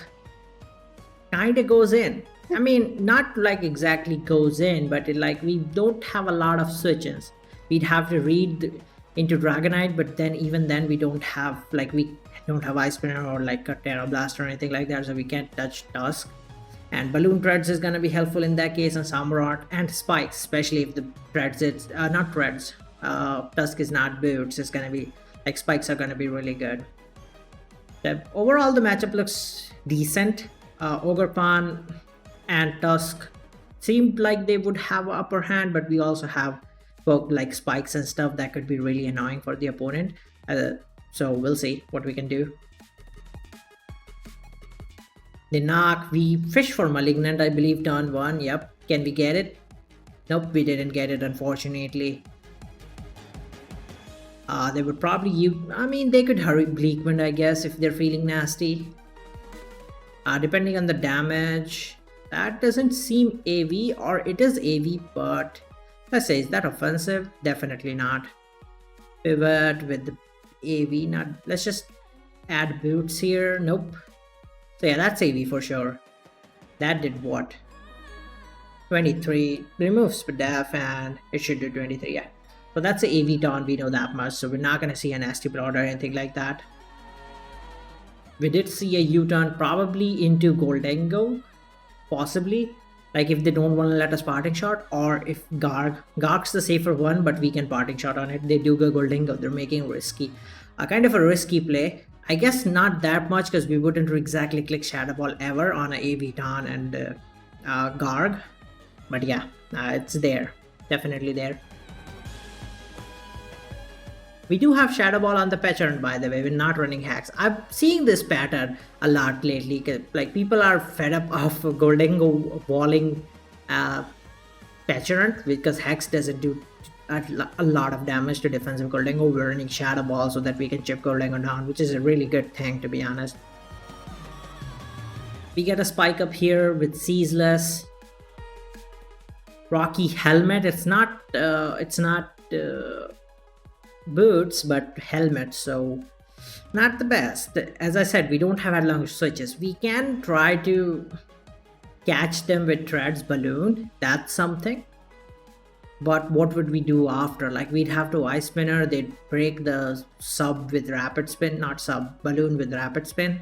Speaker 1: kinda goes in. I mean, not like exactly goes in, but we don't have a lot of switches. We'd have to read into Dragonite, but then even then we don't have Ice Spinner or like a Terra Blast or anything like that, so we can't touch Tusk. And Balloon Treads is going to be helpful in that case, and Samurott, and Spikes, especially if the Treads, not Treads, Tusk is not Boots, it's going to be, like, Spikes are going to be really good. Overall, the matchup looks decent. Ogerpan and Tusk seemed like they would have an upper hand, but we also have like Spikes and stuff that could be really annoying for the opponent. So we'll see what we can do. The knock, we fish for Malignant, I believe, turn 1. Yep. Can we get it? Nope, we didn't get it, unfortunately. They would probably use, I mean, they could hurry Bleakwind, I guess, if they're feeling nasty. Depending on the damage, that doesn't seem AV, or it is AV, but let's say, is that offensive? Definitely not. Pivot with the AV, not, let's just add Boots here. Nope. So yeah, that's AV for sure. That did what? 23. Removes Spadaf and it should do 23, yeah. So that's an AV taunt, we know that much. So we're not going to see a Nasty Plot or anything like that. We did see a U-turn probably into Goldengo. Possibly. Like if they don't want to let us Parting Shot, or if Garg's the safer one, but we can Parting Shot on it. They do go Goldengo. They're making risky. Kind of a risky play. I guess not that much, because we wouldn't exactly click Shadow Ball ever on an AV Ton and Garg. But yeah, it's there. Definitely there. We do have Shadow Ball on the Petulant, by the way. We're not running hacks. I'm seeing this pattern a lot lately. Like, people are fed up of Goldengo walling Petulant, because Hex doesn't do a lot of damage to defensive Goldengo. We're running Shadow Ball so that we can chip Goldengo down, which is a really good thing, to be honest. We get a Spike up here with Ceaseless. Rocky Helmet. It's not Boots, but Helmet, so not the best. As I said, we don't have long switches. We can try to catch them with Treads Balloon. That's something. But what would we do after? Like, we'd have to ice spinner, they'd break the sub with rapid spin, not sub, balloon with rapid spin.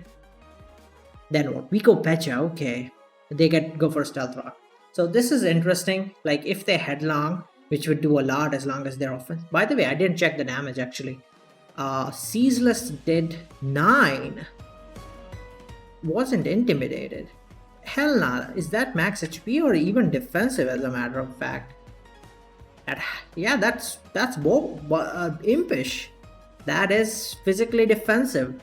Speaker 1: Then what? We go Pecha, okay. They go for stealth rock. So this is interesting. Like, if they headlong, which would do a lot as long as they're offense. By the way, I didn't check the damage actually. Ceaseless did 9. Wasn't intimidated. Hell nah. Is that max HP or even defensive as a matter of fact? Yeah, that's impish. That is physically defensive.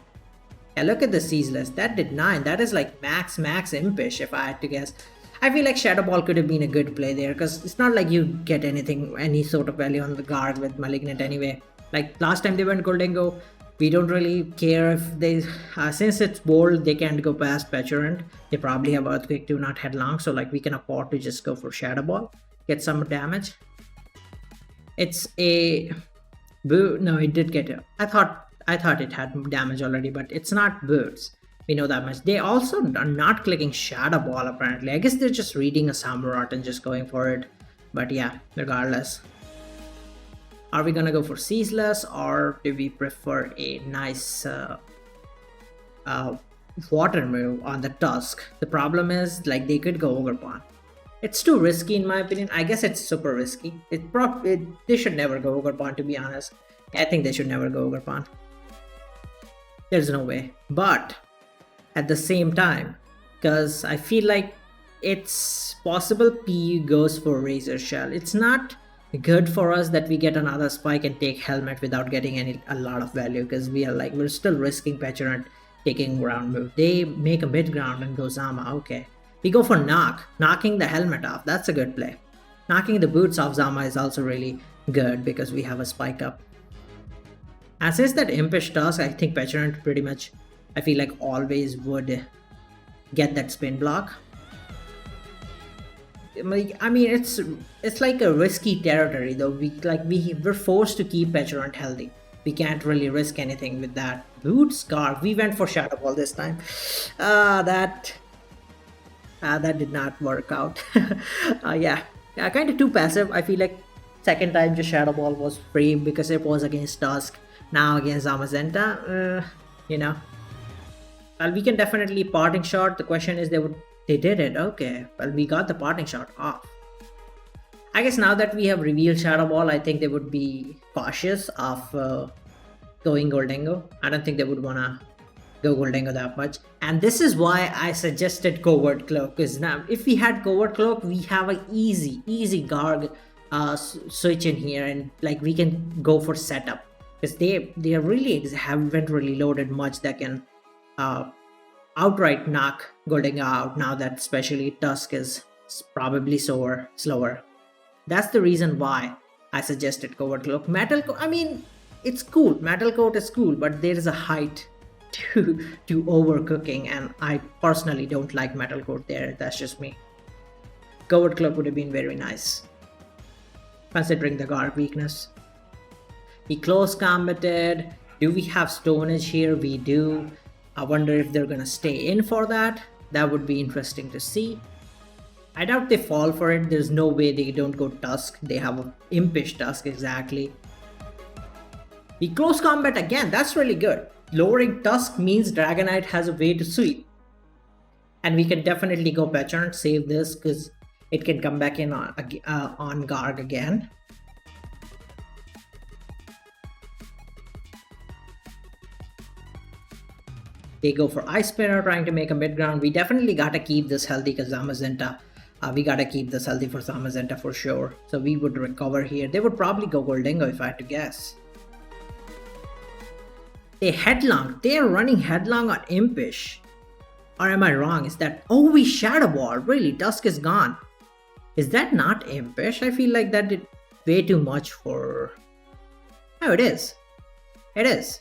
Speaker 1: Yeah, look at the ceaseless. That did 9. That is like max impish if I had to guess. I feel like Shadow Ball could have been a good play there because it's not like you get any sort of value on the guard with Malignant anyway. Like last time they went Goldengo, we don't really care if they, since it's bold, they can't go past Petulant. They probably have Earthquake too, not Headlong, so like we can afford to just go for Shadow Ball, get some damage. It's a boo. No, it did get it. I thought it had damage already, but it's not boots. We know that much. They also are not clicking Shadow Ball apparently. I guess they're just reading a Samurott and just going for it. But yeah, regardless. Are we gonna go for Ceaseless or do we prefer a nice water move on the Tusk? The problem is like they could go Overpawn. It's too risky in my opinion. I guess it's super risky. They should never go Overpawn, to be honest. I think they should never go Overpawn. There's no way. But at the same time, because I feel like it's possible Piyu goes for Razor Shell. It's not good for us that we get another spike and take Helmet without getting a lot of value, because we're still risking Petulant taking ground move. They make a mid ground and go Zama. Okay, we go for knocking the helmet off. That's a good play. Knocking the boots off Zama is also really good because we have a spike up. And since that impish Tusk, I think Petulant pretty much, I feel like always would get that spin block. I mean, it's like a risky territory though. We're forced to keep Petulant healthy. We can't really risk anything with that. Boot Scarf. We went for Shadow Ball this time. That did not work out. Yeah, kind of too passive. I feel like second time just Shadow Ball was free because it was against Tusk. Now against Zamazenta, you know. Well, we can definitely parting shot. The question is they did it. Okay, well, we got the parting shot off. I guess now that we have revealed Shadow Ball, I think they would be cautious of going Goldengo. I don't think they would wanna go Goldengo that much. And this is why I suggested Covert Cloak, because now if we had Covert Cloak, we have an easy Garg switch in here, and like we can go for setup. Because they really haven't really loaded much that can outright knock Goldengo out now that especially Tusk is probably slower. That's the reason why I suggested Covert Cloak. Metal Coat, I mean, it's cool. Metal Coat is cool, but there is a height to overcooking, and I personally don't like Metal Coat there. That's just me. Covert Cloak would have been very nice, considering the guard weakness. He close combated. Do we have Stonage here? We do. I wonder if they're gonna stay in for that. That would be interesting to see. I doubt they fall for it. There's no way they don't go Tusk. They have an impish Tusk, exactly. We close combat again. That's really good. Lowering Tusk means Dragonite has a way to sweep. And we can definitely go Petulant, save this, because it can come back in on Garg again. They go for Ice Spinner, trying to make a mid-ground. We definitely gotta keep this healthy because Zamazenta. We gotta keep this healthy for Zamazenta for sure. So we would recover here. They would probably go Goldengo if I had to guess. They headlong. They are running headlong on Impish. Or am I wrong? Is that... Oh, we Shadow Ball. Really? Tusk is gone. Is that not Impish? I feel like that did way too much for... Oh, it is. It is.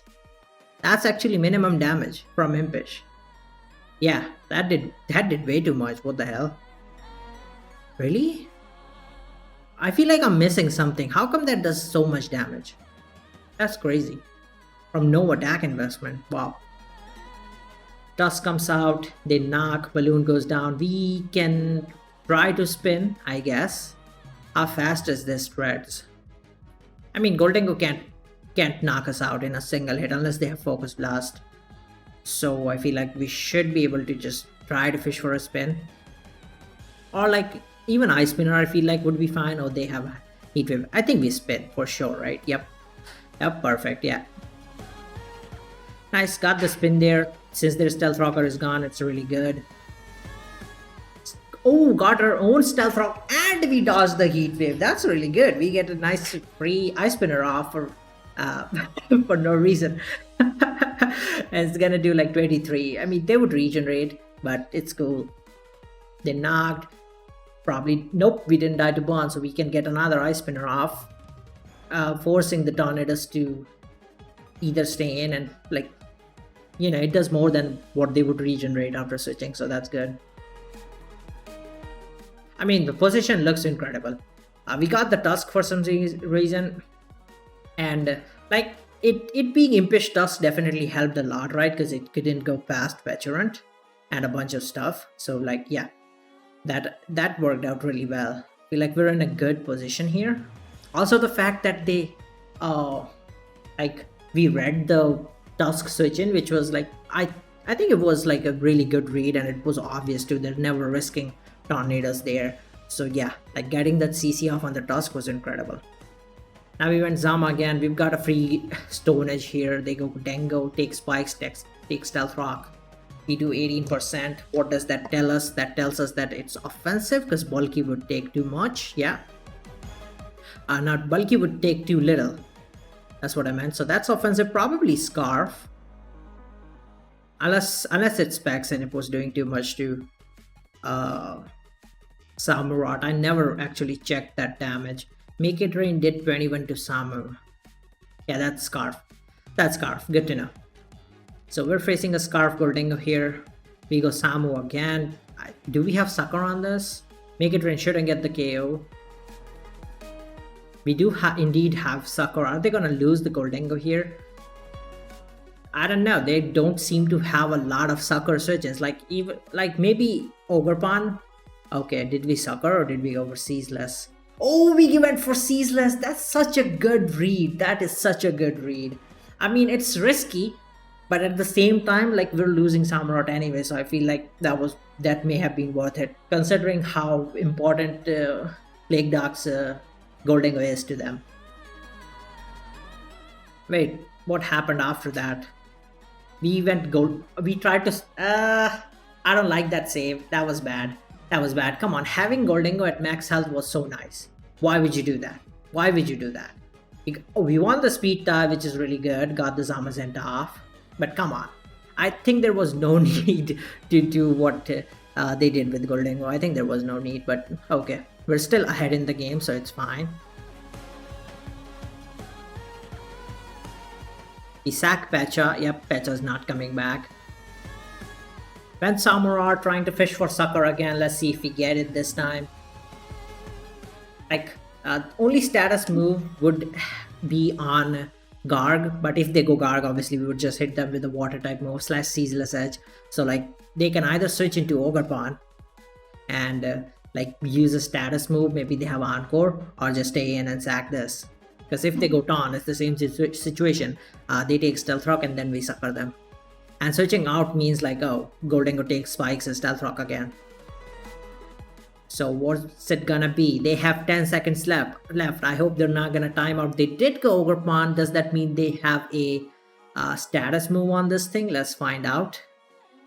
Speaker 1: That's actually minimum damage from Impish. Yeah, that did way too much. What the hell? Really? I feel like I'm missing something. How come that does so much damage? That's crazy. From no attack investment. Wow. Tusk comes out. They knock. Balloon goes down. We can try to spin, I guess. How fast is this Threads? I mean, Goldengo can't knock us out in a single hit unless they have Focus Blast. So I feel like we should be able to just try to fish for a spin. Or like even Ice Spinner I feel like would be fine. Oh, they have Heat Wave. I think we spin for sure, right? Yep. Yep, perfect, yeah. Nice, got the spin there. Since their Stealth Rocker is gone, it's really good. Oh, got our own Stealth Rock and we dodged the Heat Wave. That's really good. We get a nice free Ice Spinner off for for no reason. And it's gonna do like 23. I mean, they would regenerate, but it's cool. They knocked. Probably, nope, we didn't die to Bond, so we can get another Ice Spinner off. Forcing the Tornadus to either stay in and like, you know, it does more than what they would regenerate after switching, so that's good. I mean, the position looks incredible. We got the Tusk for some reason, and like it being Impish Tusk definitely helped a lot, right? Because it couldn't go past Peturant and a bunch of stuff. So like, yeah, that worked out really well. I feel like we're in a good position here. Also, the fact that they, like we read the Tusk switch in, which was like I think it was like a really good read, and it was obvious too. They're never risking Tornadoes there. So yeah, like getting that CC off on the Tusk was incredible. Now we went Zama again. We've got a free Stone Edge here. They go Dango, take Spikes, take Stealth Rock. We do 18%. What does that tell us? That tells us that it's offensive because Bulky would take too much. Yeah. Not Bulky would take too little. That's what I meant. So that's offensive. Probably Scarf. Unless it's Specs and it was doing too much to Samurott. I never actually checked that damage. Make It Rain did 21 to Samu. Yeah, that's Scarf. That's Scarf. Good to know. So we're facing a Scarf Goldengo here. We go Samu again. Do we have Sucker on this? Make It Rain shouldn't get the KO. We do indeed have Sucker. Are they gonna lose the Goldengo here? I don't know. They don't seem to have a lot of Sucker switches. Like even like maybe Ogerpon. Okay, did we Sucker or did we go for Ceaseless? Oh, we went for Ceaseless. That's such a good read. That is such a good read. I mean, it's risky, but at the same time, like we're losing Samurott anyway, so I feel like that may have been worth it, considering how important Plague Dark's Goldengo is to them. Wait, what happened after that? We went gold. We tried to. I don't like that save. That was bad. That was bad. Come on, having Goldengo at max health was so nice. Why would you do that? Why would you do that? We won the speed tie, which is really good. Got the Zamazenta off. But come on. I think there was no need to do what they did with Goldengo. I think there was no need, but okay. We're still ahead in the game, so it's fine. We sack Pecha. Yep, Pecha's not coming back. When Samurott trying to fish for Sucker again. Let's see if we get it this time. Like, only status move would be on Garg, but if they go Garg, obviously we would just hit them with the water type move / Ceaseless Edge. So like, they can either switch into Ogerpon and like use a status move, maybe they have Encore, or just stay in and sack this. Because if they go Taunt, it's the same situation. They take Stealth Rock and then we Sucker them. And switching out means like, oh, Goldengo takes Spikes and Stealth Rock again. So what's it gonna be? They have 10 seconds left. I hope they're not gonna time out. They did go Ogerpon. Does that mean they have a status move on this thing? Let's find out.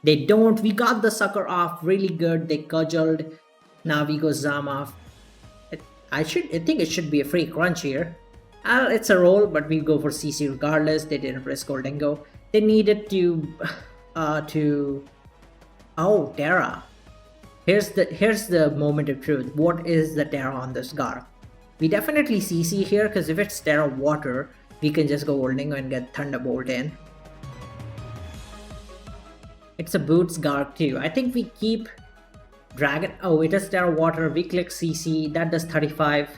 Speaker 1: They don't. We got the Sucker off. Really good. They cudgeled. Now we go Zama. I think it should be a free crunch here. It's a roll, but we go for CC regardless. They didn't press Goldengo. They needed to oh, Terra. Here's the moment of truth. What is the Terra on this Garg? We definitely CC here, because if it's Terra Water, we can just go Goldengo and get Thunderbolt in. It's a Boots Garg too. I think we keep Dragon. Oh, it is Terra Water. We click CC. That does 35.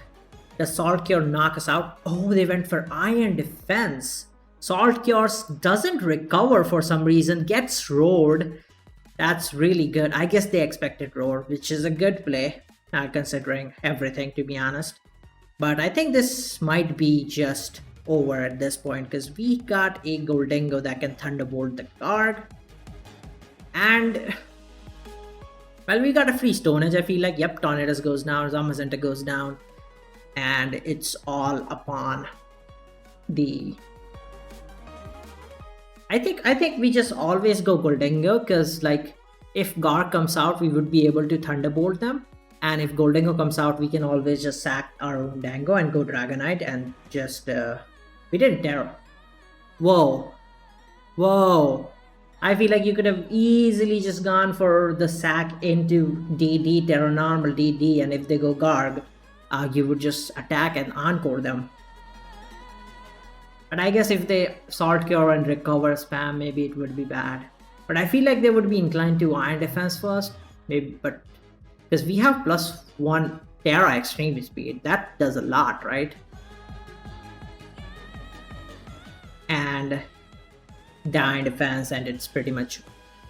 Speaker 1: Does Salt Cure knock us out? Oh, they went for Iron Defense. Salt Cures doesn't recover for some reason. Gets roared. That's really good. I guess they expected roar, which is a good play. considering everything, to be honest. But I think this might be just over at this point because we got a Goldengo that can Thunderbolt the guard. And well, we got a free Stone Edge. I feel like, yep, Tornadus goes down, Zamazenta goes down, and it's all upon the. I think we just always go Goldengo because like if Gar comes out, we would be able to Thunderbolt them. And if Goldengo comes out, we can always just sack our own Dango and go Dragonite and just we didn't Terror. Whoa. Whoa. I feel like you could have easily just gone for the sack into DD, Terra Normal DD, and if they go Garg, you would just attack and Encore them. But I guess if they Salt Cure and Recover spam, maybe it would be bad. But I feel like they would be inclined to Iron Defense first, maybe, but because we have +1 Terra Extreme Speed, that does a lot, right? And the Iron Defense, and it's pretty much,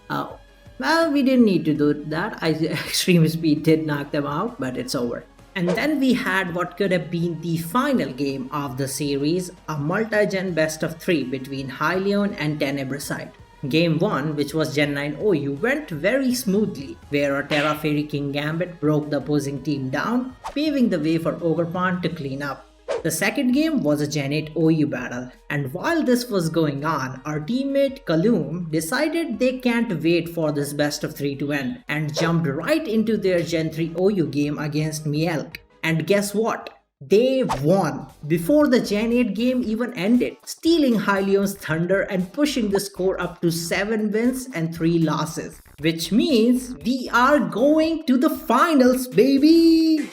Speaker 1: well, we didn't need to do that. Extreme Speed did knock them out, but it's over. And then we had what could have been the final game of the series, a multi-gen best of 3 between Hylian and Tenebricite. Game 1, which was Gen 9 OU, went very smoothly, where a Terra Fairy King Gambit broke the opposing team down, paving the way for Ogerpon to clean up. The second game was a Gen 8 OU battle, and while this was going on, our teammate Kaloom decided they can't wait for this best of 3 to end, and jumped right into their Gen 3 OU game against Mielk. And guess what? They won before the Gen 8 game even ended, stealing Hylian's thunder and pushing the score up to 7 wins and 3 losses. Which means we are going to the finals, baby!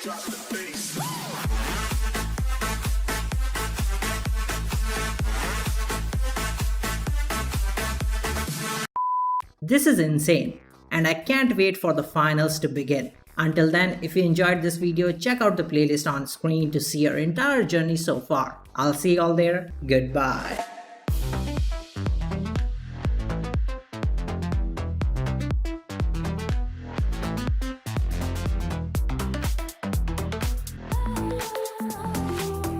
Speaker 1: This is insane, and I can't wait for the finals to begin. Until then, if you enjoyed this video, check out the playlist on screen to see our entire journey so far. I'll see you all there. Goodbye.